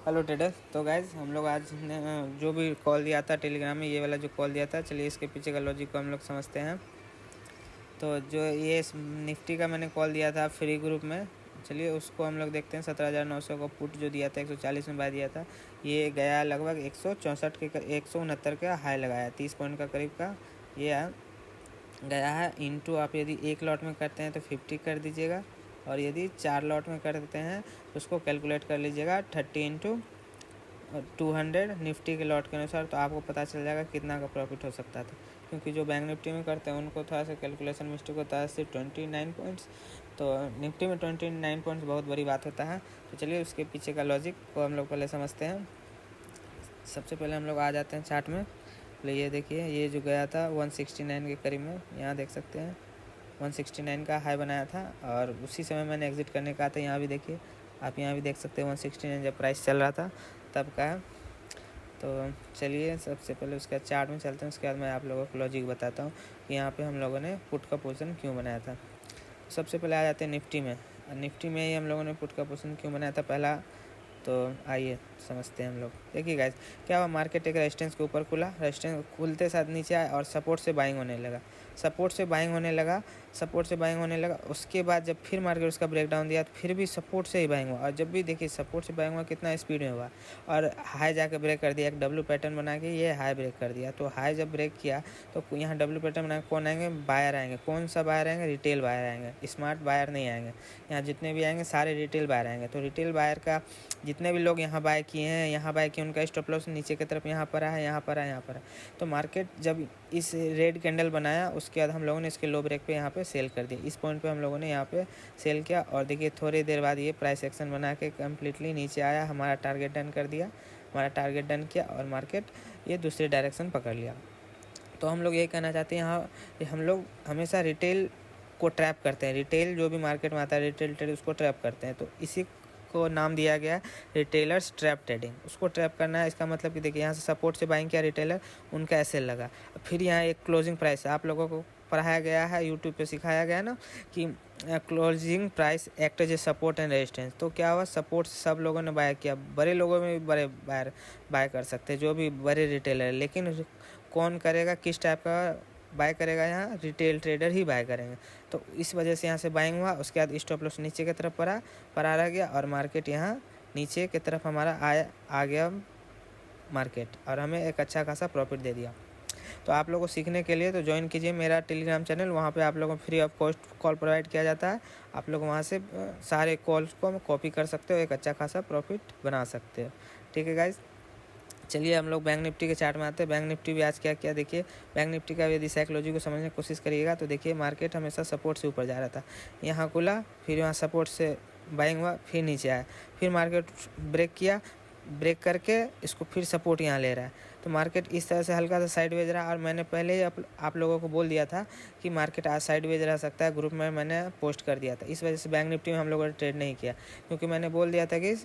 Hello trader. तो guys हम लोग आज ने जो भी कॉल दिया था टेलीग्राम में, ये वाला जो कॉल दिया था, चलिए इसके पीछे का लॉजिक को हम लोग समझते हैं। तो जो ये निफ्टी का मैंने कॉल दिया था फ्री ग्रुप में, चलिए उसको हम लोग देखते हैं। 17,900 का पुट जो दिया था 140 में बाय दिया था, ये गया लगभग 164 के 169 का हाई लगाया, 30 पॉइंट का करीब का ये गया है। इंटू आप यदि एक लॉट में करते हैं तो 50 कर दीजिएगा, और यदि 4 लॉट में कर देते हैं तो उसको कैलकुलेट कर लीजिएगा 30 इंटू 200 निफ्टी के लॉट के अनुसार, तो आपको पता चल जाएगा कितना का प्रॉफिट हो सकता था। क्योंकि जो बैंक निफ्टी में करते हैं उनको थोड़ा सा कैलकुलेशन मिस्टेक होता है, सिर्फ 29 पॉइंट्स, तो निफ्टी में 29 पॉइंट्स बहुत बड़ी बात होता है। तो चलिए उसके पीछे का लॉजिक को हम लोग पहले समझते हैं। सबसे पहले हम लोग आ जाते हैं चार्ट में। पहले ये देखिए, ये जो गया था 169 के करीब में, यहाँ देख सकते हैं 169 का हाई बनाया था, और उसी समय मैंने एग्जिट करने का था। यहाँ भी देखिए, आप यहाँ भी देख सकते हैं 169 जब प्राइस चल रहा था तब का है। तो चलिए सबसे पहले उसके बाद चार्ट में चलते हैं, उसके बाद मैं आप लोगों को लॉजिक बताता हूँ कि यहाँ पे हम लोगों ने पुट का पोजीशन क्यों बनाया था। सबसे पहले आ जाते हैं निफ्टी में। निफ्टी में ही हम लोगों ने पुट का पोजीशन क्यों बनाया था पहला, तो आइए समझते हैं हम लोग। देखिए गाइस, क्या हुआ, मार्केट एक रेजिस्टेंस के ऊपर खुला, रेजिस्टेंस खुलते साथ नीचे आया और सपोर्ट से बाइंग होने लगा, सपोर्ट से बाइंग होने लगा। उसके बाद जब फिर मार्केट उसका ब्रेकडाउन दिया तो फिर भी सपोर्ट से ही बाइंग हुआ, और जब भी देखिए सपोर्ट से बाइंग हुआ कितना स्पीड में हुआ, और हाई जाके ब्रेक कर दिया, एक डब्ल्यू पैटर्न बना के ये हाई ब्रेक कर दिया। तो हाई जब ब्रेक किया तो यहाँ डब्ल्यू पैटर्न बना कौन आएंगे, बायर आएंगे। कौन सा बायर आएंगे, रिटेल बायर आएंगे, स्मार्ट बायर नहीं आएंगे। यहाँ जितने भी आएंगे सारे रिटेल बायर आएंगे। तो रिटेल बायर का जितने भी लोग यहाँ बाय किए हैं, यहाँ बाय किए, उनका स्टॉप लॉस नीचे की तरफ यहाँ पर है, यहाँ पर है, यहाँ पर है। तो मार्केट जब इस रेड कैंडल बनाया उसके बाद हम लोगों ने इसके लो ब्रेक पे यहाँ पे सेल कर दिया। इस पॉइंट पे हम लोगों ने यहाँ पे सेल किया, और देखिए थोड़ी देर बाद ये प्राइस एक्शन बना के कम्प्लीटली नीचे आया, हमारा टारगेट डन कर दिया, हमारा टारगेट डन किया, और मार्केट ये दूसरे डायरेक्शन पकड़ लिया। तो हम लोग ये कहना चाहते हैं, यहाँ हम लोग हमेशा रिटेल को ट्रैप करते हैं। रिटेल जो भी मार्केट में आता है, रिटेल ट्रेड उसको ट्रैप करते हैं। तो इसी को नाम दिया गया है रिटेलर्स ट्रैप ट्रेडिंग। उसको ट्रैप करना है, इसका मतलब कि देखिए यहाँ से सपोर्ट से बाइंग किया रिटेलर, उनका एसएल लगा, फिर यहाँ एक क्लोजिंग प्राइस है। आप लोगों को पढ़ाया गया है, यूट्यूब पे सिखाया गया ना कि closing price act as a support and resistance. तो क्या हुआ, सपोर्ट सब लोगों ने बाय किया, बड़े लोगों में भी बड़े बाय कर सकते हैं, जो भी बड़े रिटेलर। लेकिन कौन करेगा, किस टाइप का बाय करेगा, यहाँ रिटेल ट्रेडर ही बाय करेंगे। तो इस वजह से यहाँ से बाइंग हुआ, उसके बाद स्टॉप लॉस नीचे की तरफ पड़ा रह गया, और मार्केट यहाँ नीचे की तरफ हमारा आ गया मार्केट, और हमें एक अच्छा खासा प्रॉफिट दे दिया। तो आप लोगों को सीखने के लिए तो ज्वाइन कीजिए मेरा टेलीग्राम चैनल, वहाँ पे आप लोगों को free of cost call provide किया जाता है। आप लोग वहाँ से सारे कॉल्स को कॉपी कर सकते हो, एक अच्छा खासा प्रॉफिट बना सकते हो। ठीक है गाइज, चलिए हम लोग बैंक निफ्टी के चार्ट में आते हैं। बैंक निफ्टी भी आज क्या किया देखिए। बैंक निफ्टी का यदि साइकोलॉजी को समझने की कोशिश करिएगा तो देखिए मार्केट हमेशा सपोर्ट से ऊपर जा रहा था, यहाँ खुला, फिर यहाँ सपोर्ट से बाइंग हुआ, फिर नीचे आया, फिर मार्केट ब्रेक किया, ब्रेक करके इसको फिर सपोर्ट यहाँ ले रहा है। तो मार्केट इस तरह से हल्का सा साइडवेज रहा, और मैंने पहले ही आप लोगों को बोल दिया था कि मार्केट आज साइडवेज रह सकता है, ग्रुप में मैंने पोस्ट कर दिया था। इस वजह से बैंक निफ्टी में हम लोगों ने ट्रेड नहीं किया, क्योंकि मैंने बोल दिया था कि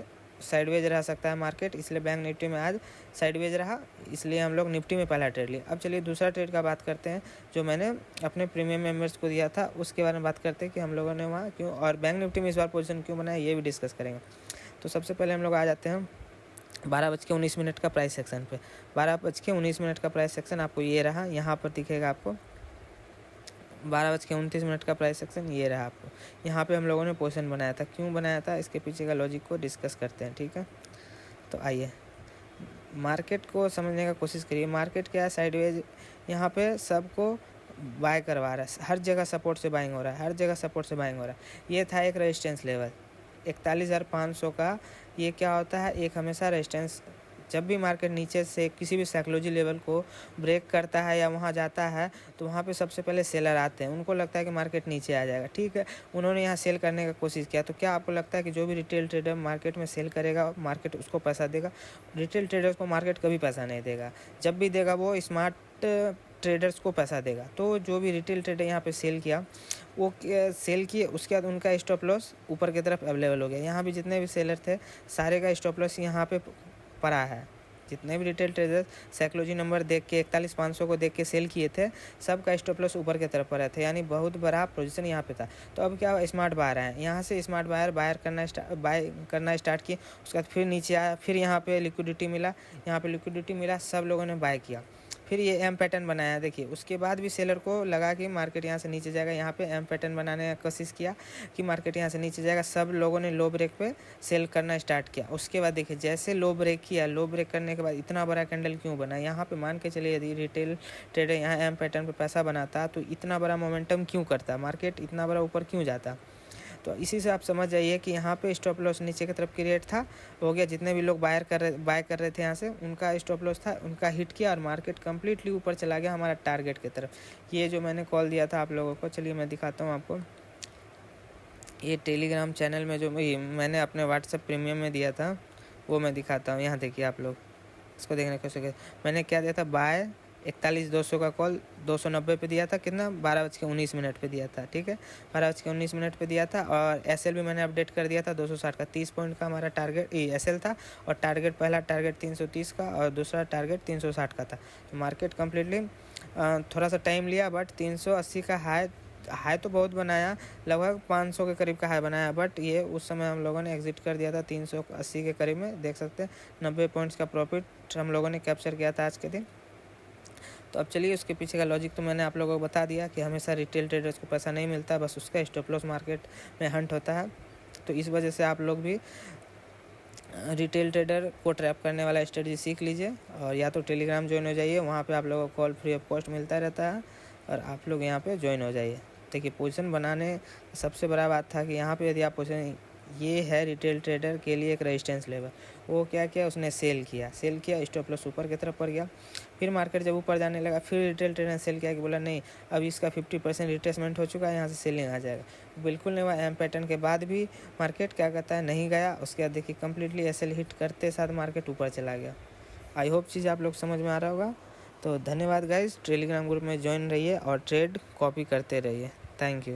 साइडवेज रह सकता है मार्केट, इसलिए बैंक निफ्टी में आज साइडवेज रहा, इसलिए हम लोग निफ्टी में पहला ट्रेड लिया। अब चलिए दूसरा ट्रेड का बात करते हैं, जो मैंने अपने प्रीमियम मेंबर्स को दिया था, उसके बारे में बात करते हैं कि हम लोगों ने वहाँ क्यों, और बैंक निफ्टी में इस बार पोजीशन क्यों बनाया, ये भी डिस्कस करेंगे। तो सबसे पहले हम लोग आ जाते हैं 12:19 का प्राइस सेक्शन पे। 12:19 का प्राइस सेक्शन आपको ये रहा, यहाँ पर दिखेगा आपको 12:29 का प्राइस सेक्शन ये रहा। आपको यहाँ पे हम लोगों ने पोजीशन बनाया था, क्यों बनाया था, इसके पीछे का लॉजिक को डिस्कस करते हैं। ठीक है, तो आइए मार्केट को समझने का कोशिश करिए। मार्केट क्या है, साइडवेज यहाँ पे सबको बाय करवा रहा है, हर जगह सपोर्ट से बाइंग हो रहा है, हर जगह सपोर्ट से बाइंग हो रहा है। ये था एक रेजिस्टेंस लेवल 41,500 का। ये क्या होता है, एक हमेशा रेजिस्टेंस, जब भी मार्केट नीचे से किसी भी साइकोलॉजी लेवल को ब्रेक करता है या वहाँ जाता है तो वहाँ पे सबसे पहले सेलर आते हैं, उनको लगता है कि मार्केट नीचे आ जाएगा। ठीक है, उन्होंने यहाँ सेल करने का कोशिश किया। तो क्या आपको लगता है कि जो भी रिटेल ट्रेडर मार्केट में सेल करेगा मार्केट उसको पैसा देगा? रिटेल ट्रेडर्स को मार्केट कभी पैसा नहीं देगा, जब भी देगा वो स्मार्ट ट्रेडर्स को पैसा देगा। तो जो भी रिटेल ट्रेडर यहाँ पे सेल किया वो सेल किए, उसके बाद उनका स्टॉप लॉस ऊपर की तरफ अवेलेबल हो गया। यहाँ भी जितने भी सेलर थे सारे का स्टॉप लॉस यहाँ पे पड़ा है, जितने भी रिटेल ट्रेडर साइकोलॉजी नंबर देख के 41,500 को देख के सेल किए थे, सबका स्टॉप लॉस ऊपर की तरफ पर रहे थे, यानी बहुत बड़ा पोजीशन यहाँ पे था। तो अब क्या स्मार्ट बायर है, यहाँ से स्मार्ट बायर बाय करना स्टार्ट किए। उसके बाद फिर नीचे आया, फिर यहाँ पे लिक्विडिटी मिला, सब लोगों ने बाय किया। फिर ये एम पैटर्न बनाया, देखिए उसके बाद भी सेलर को लगा कि मार्केट यहाँ से नीचे जाएगा। यहाँ पे एम पैटर्न बनाने का कोशिश किया कि मार्केट यहाँ से नीचे जाएगा। सब लोगों ने लो ब्रेक पे सेल करना स्टार्ट किया। उसके बाद देखिए जैसे लो ब्रेक किया, लो ब्रेक करने के बाद इतना बड़ा कैंडल क्यों बना, यहाँ पे मान के चलिए यदि रिटेल ट्रेडर यहाँ एम पैटर्न पे पैसा बनाता तो इतना बड़ा मोमेंटम क्यों करता, मार्केट इतना बड़ा ऊपर क्यों जाता। तो इसी से आप समझ जाइए कि यहाँ पे स्टॉप लॉस नीचे की तरफ क्रिएट था, हो गया। जितने भी लोग बाय कर रहे थे यहाँ से, उनका स्टॉप लॉस था, उनका हिट किया और मार्केट कम्प्लीटली ऊपर चला गया हमारा टारगेट की तरफ। ये जो मैंने कॉल दिया था आप लोगों को, चलिए मैं दिखाता हूँ आपको। ये टेलीग्राम चैनल में जो मैंने अपने व्हाट्सएप प्रीमियम में दिया था वो मैं दिखाता हूँ। यहाँ देखिए आप लोग इसको देखने की कोशिश, मैंने क्या दिया था, बाय 41,200 का कॉल 290 पे दिया था, कितना 12:19 पे दिया था, ठीक है 12:19 पे दिया था। और एसएल भी मैंने अपडेट कर दिया था 260 का, 30 पॉइंट का हमारा टारगेट एसएल था। और टारगेट, पहला टारगेट 330 का और दूसरा टारगेट 360 का था। तो मार्केट कम्प्लीटली थोड़ा सा टाइम लिया, बट 380 का हाई तो बहुत बनाया, लगभग 500 के करीब का हाई बनाया, बट ये उस समय हम लोगों ने एग्जिट कर दिया था 380 के करीब में। देख सकते हैं 90 पॉइंट्स का प्रॉफिट हम लोगों ने कैप्चर किया था आज के दिन। तो अब चलिए उसके पीछे का लॉजिक तो मैंने आप लोगों को बता दिया कि हमेशा रिटेल ट्रेडर्स को पैसा नहीं मिलता, बस उसका स्टॉप लॉस मार्केट में हंट होता है। तो इस वजह से आप लोग भी रिटेल ट्रेडर को ट्रैप करने वाला स्ट्रेटजी सीख लीजिए, और या तो टेलीग्राम ज्वाइन हो जाइए, वहाँ पे आप लोगों को कॉल फ्री ऑफ कॉस्ट मिलता रहता है, और आप लोग यहाँ पे ज्वाइन हो जाइए। देखिए पोजीशन बनाने सबसे बड़ा बात था कि यहाँ पे यदि आप पोजीशन, ये है रिटेल ट्रेडर के लिए एक रेजिस्टेंस लेवल, वो क्या किया उसने सेल किया, स्टॉप लॉस ऊपर की तरफ पड़ गया। फिर मार्केट जब ऊपर जाने लगा, फिर रिटेल ट्रेडर ने सेल किया कि बोला नहीं अब इसका 50% रिट्रेसमेंट हो चुका है, यहाँ से सेलिंग आ जाएगा। बिल्कुल नहीं हुआ। एम पैटर्न के बाद भी मार्केट क्या कहता है, नहीं गया। उसके बाद देखिए कम्प्लीटली एसएल हिट करते साथ मार्केट ऊपर चला गया। आई होप चीज़ आप लोग समझ में आ रहा होगा। तो धन्यवाद गाइज, टेलीग्राम ग्रुप में ज्वाइन रहिए और ट्रेड कॉपी करते रहिए। Thank you.